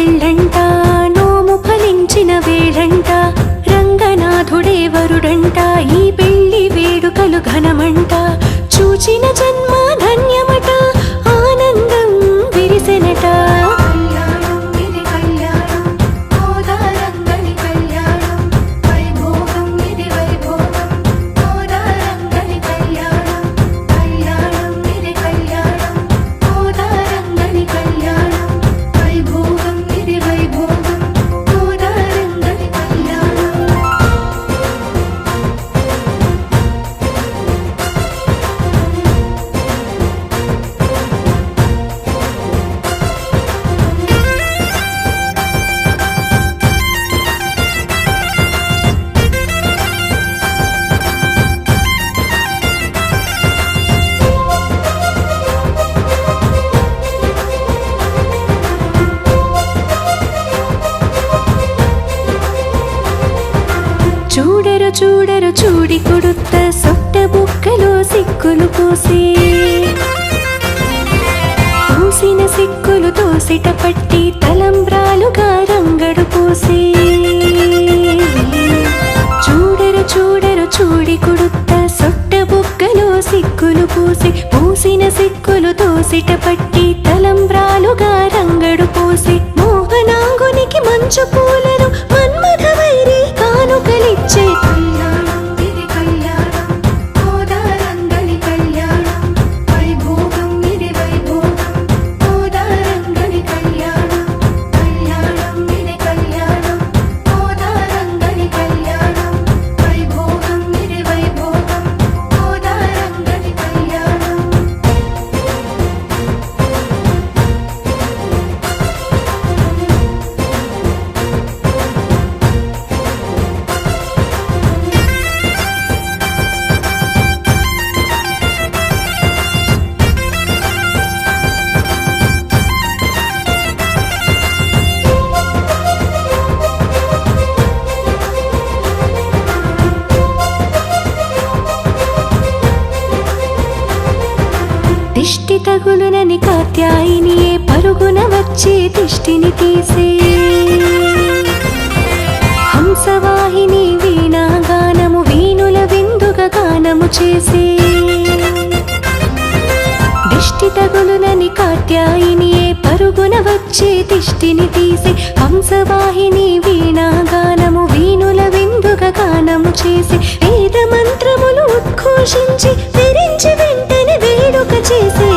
పెళ్ళంట నోము ఫలించిన వేళంట రంగనాథుడే వరుడంట ఈ పెళ్లి వేడుకలు ఘనమంట చూచిన జన్మ ధన్యమట ఆనందం విరిసెనట చూడరు చూడరు చూడి కొడుత్త సొట్ట బుక్కలో సిక్కులు పూసి పూసిన సిక్కులు తోసిట పట్టి తలంబ్రాలుగా రంగడు పూసి చూడరు చూడరు చూడి కొడుత్త సొట్ట బుక్కలో సిక్కులు పూసి పూసిన సిక్కులు తోసిట పట్టి తలంబ్రాలుగా రంగడు పూసి మోహనాంగునికి మంచు పూలను మన్మథ వైరి కానుకలిచ్చే దిష్టి తగులునని కాత్యాయినియే పరుగున వచ్చి దిష్టిని తీసే హంసవాహిని వీణా గానము వీణుల విందుగా గానము చేసే దిష్టి తగులునని కాత్యాయినియే పరుగున వచ్చి దిష్టిని తీసే హంసవాహిని వీణా గానము వీణుల విందుగా గానము చేసే వేద మంత్రములు ఉద్ఘోషించి విరించి వెంటనే వేడుక చేసే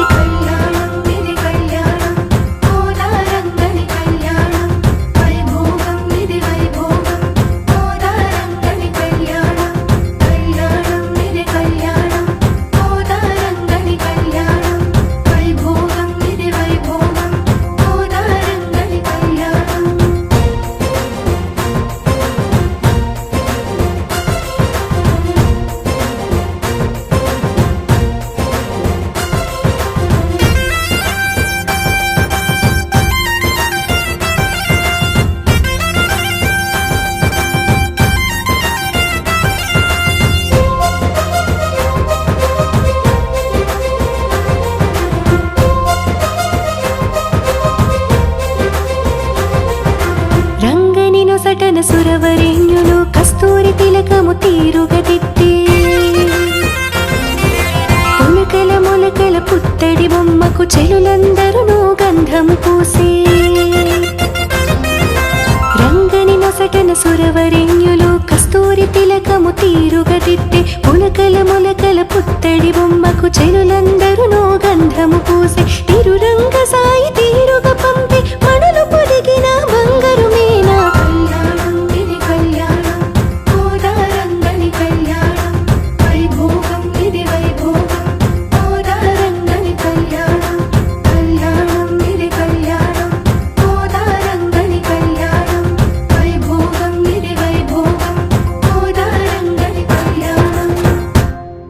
సటన సురవరేణ్యులు కస్తూరి తిలకము తీరుగా తిట్టి మొలకల మొలకల పుత్తడి బొమ్మకు చెలులందరూ గంధము పూసి రంగని నొసటన సురవరేణ్యులు కస్తూరి తిలకము తీరుగా తిట్టి మొలకల మొలకల పుత్తడి బొమ్మకు చెలులందరూ గంధము పూసి